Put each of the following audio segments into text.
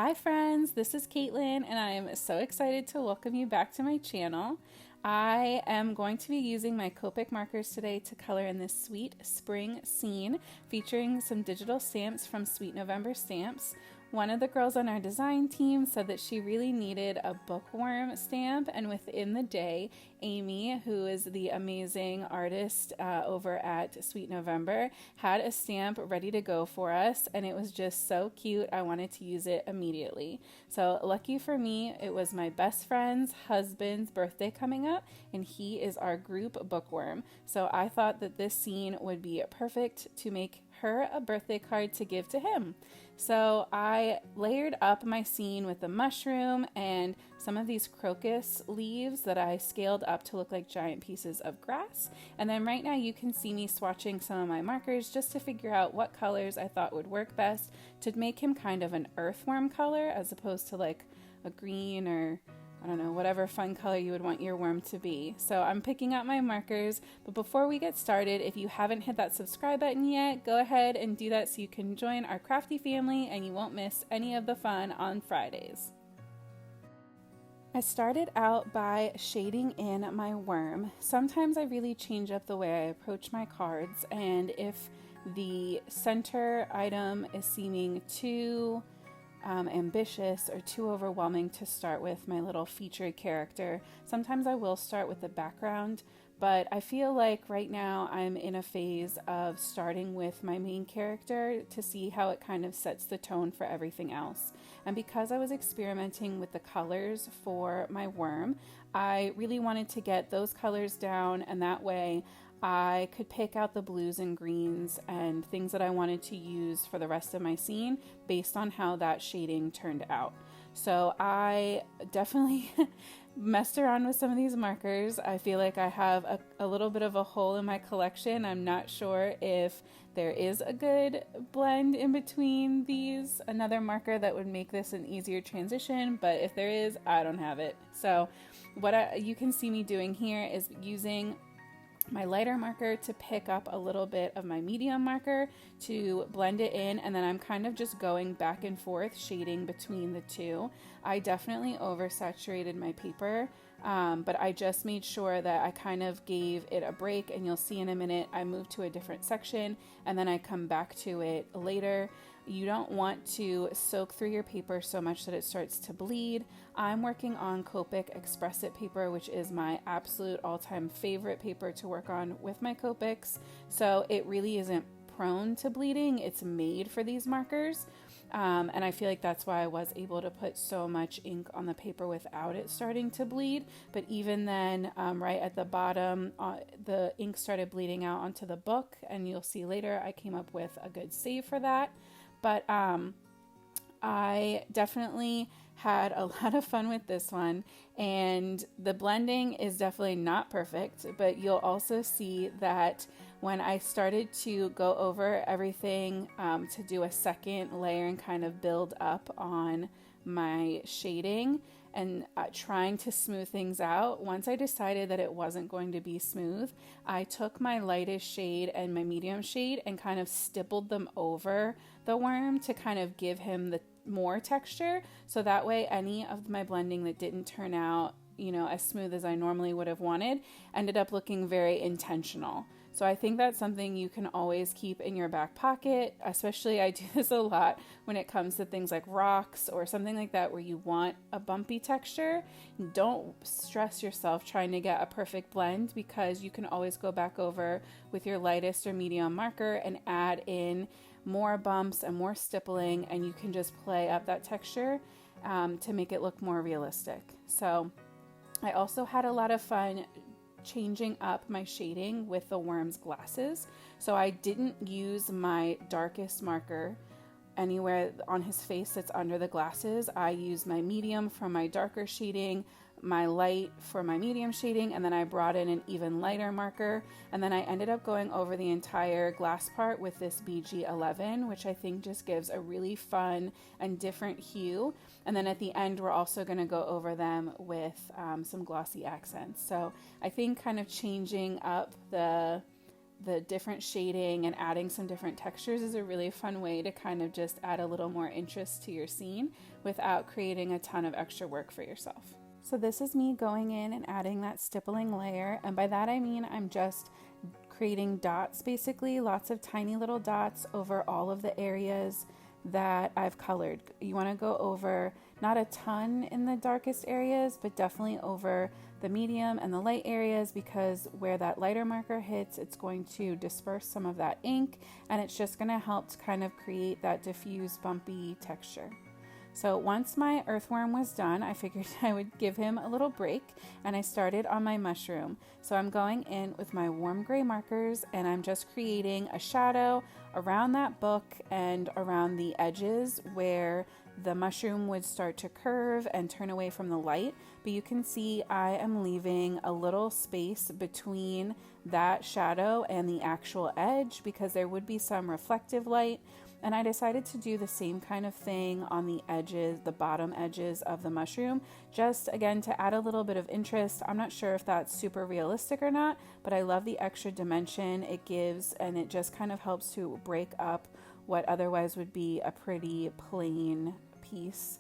Hi friends, this is Caitlin and I am so excited to welcome you back to my channel. I am going to be using my Copic markers today to color in this sweet spring scene featuring some digital stamps from Sweet November Stamps. One of the girls on our design team said that she really needed a bookworm stamp, and within the day, Amy, who is the amazing artist over at Sweet November, had a stamp ready to go for us, and it was just so cute. I wanted to use it immediately. So lucky for me, it was my best friend's husband's birthday coming up, and he is our group bookworm. So I thought that this scene would be perfect to make her a birthday card to give to him. So I layered up my scene with the mushroom and some of these crocus leaves that I scaled up to look like giant pieces of grass. And then right now you can see me swatching some of my markers just to figure out what colors I thought would work best to make him kind of an earthworm color as opposed to like a green or I don't know, whatever fun color you would want your worm to be. So I'm picking out my markers, but before we get started, if you haven't hit that subscribe button yet, go ahead and do that so you can join our crafty family and you won't miss any of the fun on Fridays. I started out by shading in my worm. Sometimes I really change up the way I approach my cards, and if the center item is seeming too ambitious or too overwhelming to start with my little featured character, sometimes I will start with the background, but I feel like right now I'm in a phase of starting with my main character to see how it kind of sets the tone for everything else. And because I was experimenting with the colors for my worm, I really wanted to get those colors down, and that way I could pick out the blues and greens and things that I wanted to use for the rest of my scene based on how that shading turned out. So I definitely messed around with some of these markers. I feel like I have a little bit of a hole in my collection. I'm not sure if there is a good blend in between these, another marker that would make this an easier transition, but if there is, I don't have it. So what you can see me doing here is using my lighter marker to pick up a little bit of my medium marker to blend it in, and then I'm kind of just going back and forth shading between the two. I definitely oversaturated my paper, but I just made sure that I kind of gave it a break, and you'll see in a minute I move to a different section and then I come back to it later. You don't want to soak through your paper so much that it starts to bleed. I'm working on Copic Express It paper, which is my absolute all-time favorite paper to work on with my Copics. So it really isn't prone to bleeding. It's made for these markers. And I feel like that's why I was able to put so much ink on the paper without it starting to bleed. But even then, right at the bottom, the ink started bleeding out onto the book, and you'll see later I came up with a good save for that. But I definitely had a lot of fun with this one, and the blending is definitely not perfect, but you'll also see that when I started to go over everything to do a second layer and kind of build up on my shading and trying to smooth things out, once I decided that it wasn't going to be smooth, I took my lightest shade and my medium shade and kind of stippled them over the worm to kind of give him the more texture, so that way any of my blending that didn't turn out, you know, as smooth as I normally would have wanted ended up looking very intentional. So I think that's something you can always keep in your back pocket, especially I do this a lot when it comes to things like rocks or something like that where you want a bumpy texture. Don't stress yourself trying to get a perfect blend, because you can always go back over with your lightest or medium marker and add in more bumps and more stippling, and you can just play up that texture to make it look more realistic. So I also had a lot of fun changing up my shading with the worm's glasses. So I didn't use my darkest marker anywhere on his face that's under the glasses. I used my medium for my darker shading, my light for my medium shading, and then I brought in an even lighter marker, and then I ended up going over the entire glass part with this BG11, which I think just gives a really fun and different hue. And then at the end we're also going to go over them with some glossy accents. So I think kind of changing up the the different shading and adding some different textures is a really fun way to kind of just add a little more interest to your scene without creating a ton of extra work for yourself. So this is me going in and adding that stippling layer, and by that I mean I'm just creating dots, basically lots of tiny little dots over all of the areas that I've colored. You want to go over not a ton in the darkest areas, but definitely over the medium and the light areas, because where that lighter marker hits, it's going to disperse some of that ink, and it's just going to help to kind of create that diffuse bumpy texture. So once my earthworm was done, I figured I would give him a little break, and I started on my mushroom. So I'm going in with my warm gray markers, and I'm just creating a shadow around that book and around the edges where the mushroom would start to curve and turn away from the light. But you can see I am leaving a little space between that shadow and the actual edge because there would be some reflective light. And I decided to do the same kind of thing on the edges, the bottom edges of the mushroom, just again to add a little bit of interest. I'm not sure if that's super realistic or not, but I love the extra dimension it gives, and it just kind of helps to break up what otherwise would be a pretty plain piece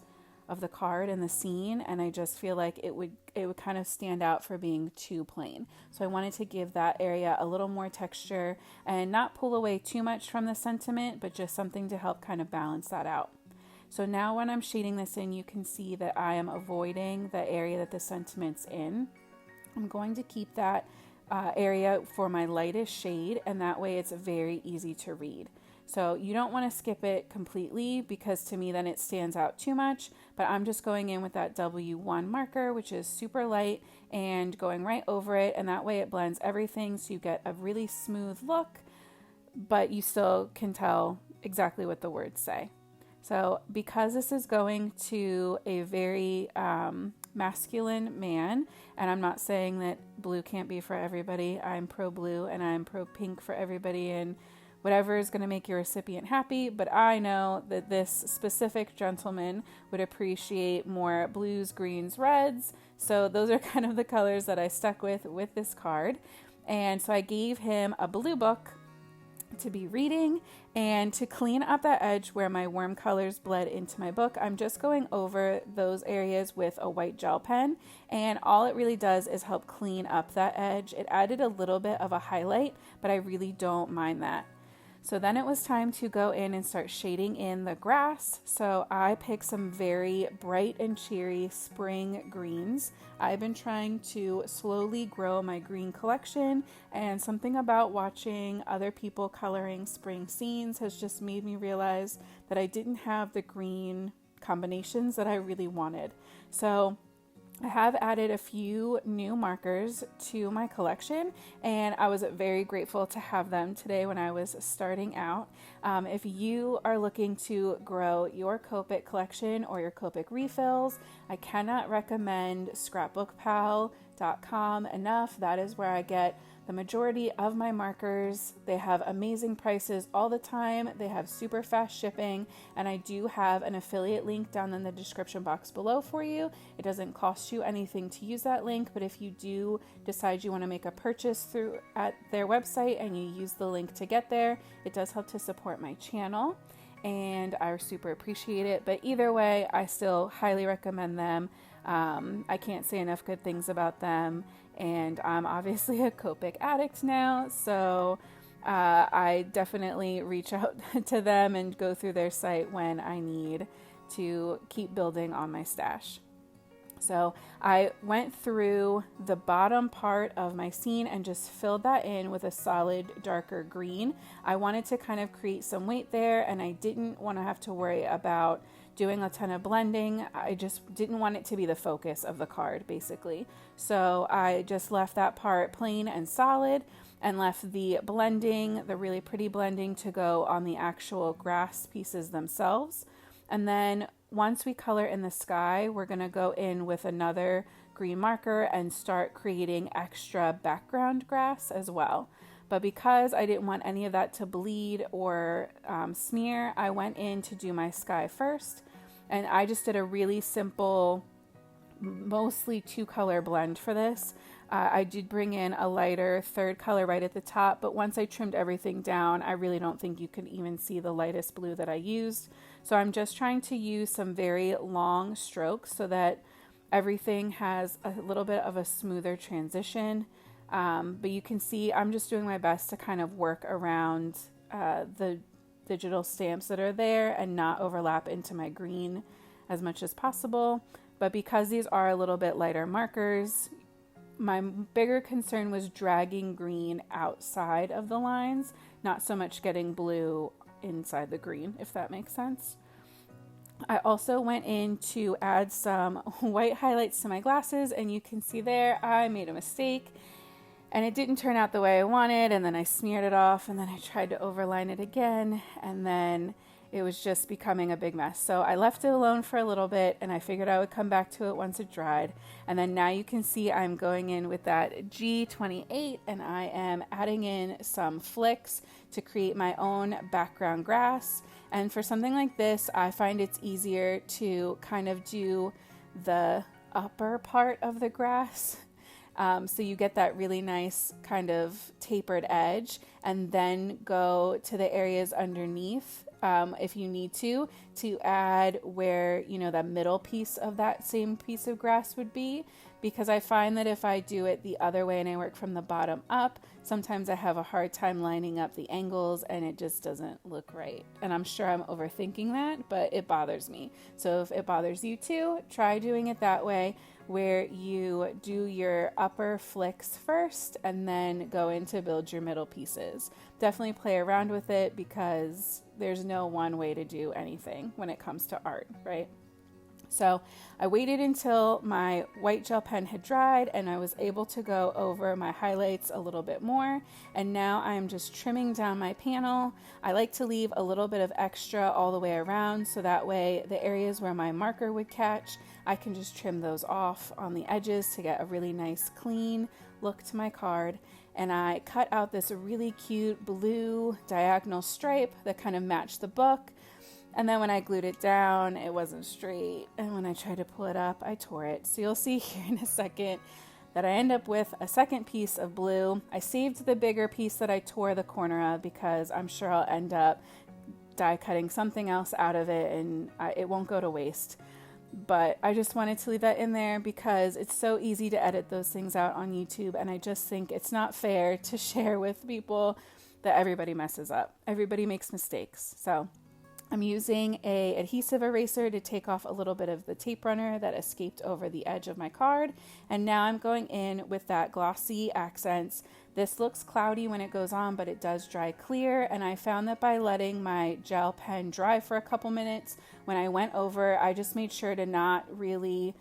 of the card and the scene, and I just feel like it would kind of stand out for being too plain. So I wanted to give that area a little more texture and not pull away too much from the sentiment, but just something to help kind of balance that out. So now when I'm shading this in, you can see that I am avoiding the area that the sentiment's in. I'm going to keep that area for my lightest shade, and that way it's very easy to read. So you don't want to skip it completely because to me then it stands out too much, but I'm just going in with that W1 marker, which is super light, and going right over it, and that way it blends everything so you get a really smooth look, but you still can tell exactly what the words say. So because this is going to a very masculine man, and I'm not saying that blue can't be for everybody, I'm pro blue and I'm pro pink for everybody, and whatever is going to make your recipient happy, but I know that this specific gentleman would appreciate more blues, greens, reds, so those are kind of the colors that I stuck with this card. And so I gave him a blue book to be reading, and to clean up that edge where my warm colors bled into my book, I'm just going over those areas with a white gel pen, and all it really does is help clean up that edge. It added a little bit of a highlight, but I really don't mind that. So then it was time to go in and start shading in the grass. So I picked some very bright and cheery spring greens. I've been trying to slowly grow my green collection, and something about watching other people coloring spring scenes has just made me realize that I didn't have the green combinations that I really wanted. So I have added a few new markers to my collection, and I was very grateful to have them today when I was starting out. If you are looking to grow your Copic collection or your Copic refills, I cannot recommend scrapbookpal.com enough. That is where I get the majority of my markers. They have amazing prices all the time. They have super fast shipping, and I do have an affiliate link down in the description box below for you. It doesn't cost you anything to use that link, but if you do decide you want to make a purchase through at their website and you use the link to get there, it does help to support my channel, and I super appreciate it. But either way, I still highly recommend them. I can't say enough good things about them, and I'm obviously a Copic addict now, so I definitely reach out to them and go through their site when I need to keep building on my stash. So I went through the bottom part of my scene and just filled that in with a solid darker green. I wanted to kind of create some weight there, and I didn't want to have to worry about doing a ton of blending. I just didn't want it to be the focus of the card, basically. So I just left that part plain and solid and left the blending, the really pretty blending, to go on the actual grass pieces themselves. And then once we color in the sky, we're going to go in with another green marker and start creating extra background grass as well. But because I didn't want any of that to bleed or smear, I went in to do my sky first. And I just did a really simple, mostly two-color blend for this. I did bring in a lighter third color right at the top, but once I trimmed everything down, I really don't think you can even see the lightest blue that I used. So I'm just trying to use some very long strokes so that everything has a little bit of a smoother transition. But you can see I'm just doing my best to kind of work around the digital stamps that are there and not overlap into my green as much as possible. But because these are a little bit lighter markers, my bigger concern was dragging green outside of the lines, not so much getting blue inside the green, if that makes sense. I also went in to add some white highlights to my glasses, and you can see there I made a mistake and it didn't turn out the way I wanted, and then I smeared it off, and then I tried to overline it again, and then it was just becoming a big mess. So I left it alone for a little bit, and I figured I would come back to it once it dried. And then now you can see I'm going in with that G28, and I am adding in some flicks to create my own background grass. And for something like this, I find it's easier to kind of do the upper part of the grass. So you get that really nice kind of tapered edge, and then go to the areas underneath if you need to add where, that middle piece of that same piece of grass would be. Because I find that if I do it the other way and I work from the bottom up, sometimes I have a hard time lining up the angles and it just doesn't look right. And I'm sure I'm overthinking that, but it bothers me. So if it bothers you too, try doing it that way, where you do your upper flicks first and then go in to build your middle pieces. Definitely play around with it, because there's no one way to do anything when it comes to art, right? So I waited until my white gel pen had dried and I was able to go over my highlights a little bit more. And now I'm just trimming down my panel. I like to leave a little bit of extra all the way around, so that way the areas where my marker would catch, I can just trim those off on the edges to get a really nice clean look to my card. And I cut out this really cute blue diagonal stripe that kind of matched the book. And then when I glued it down, it wasn't straight. And when I tried to pull it up, I tore it. So you'll see here in a second that I end up with a second piece of blue. I saved the bigger piece that I tore the corner of, because I'm sure I'll end up die cutting something else out of it and it won't go to waste. But I just wanted to leave that in there because it's so easy to edit those things out on YouTube. And I just think it's not fair to share with people that everybody messes up. Everybody makes mistakes. So I'm using a adhesive eraser to take off a little bit of the tape runner that escaped over the edge of my card. And now I'm going in with that Glossy Accents. This looks cloudy when it goes on, but it does dry clear. And I found that by letting my gel pen dry for a couple minutes, when I went over, I just made sure to not really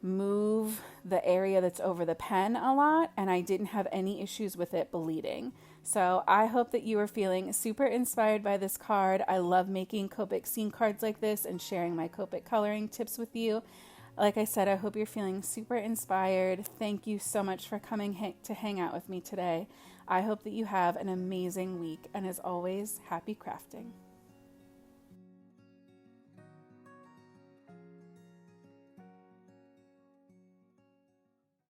move the area that's over the pen a lot, and I didn't have any issues with it bleeding. So I hope that you are feeling super inspired by this card. I love making Copic scene cards like this and sharing my Copic coloring tips with you. Like I said, I hope you're feeling super inspired. Thank you so much for coming to hang out with me today. I hope that you have an amazing week, and as always, happy crafting.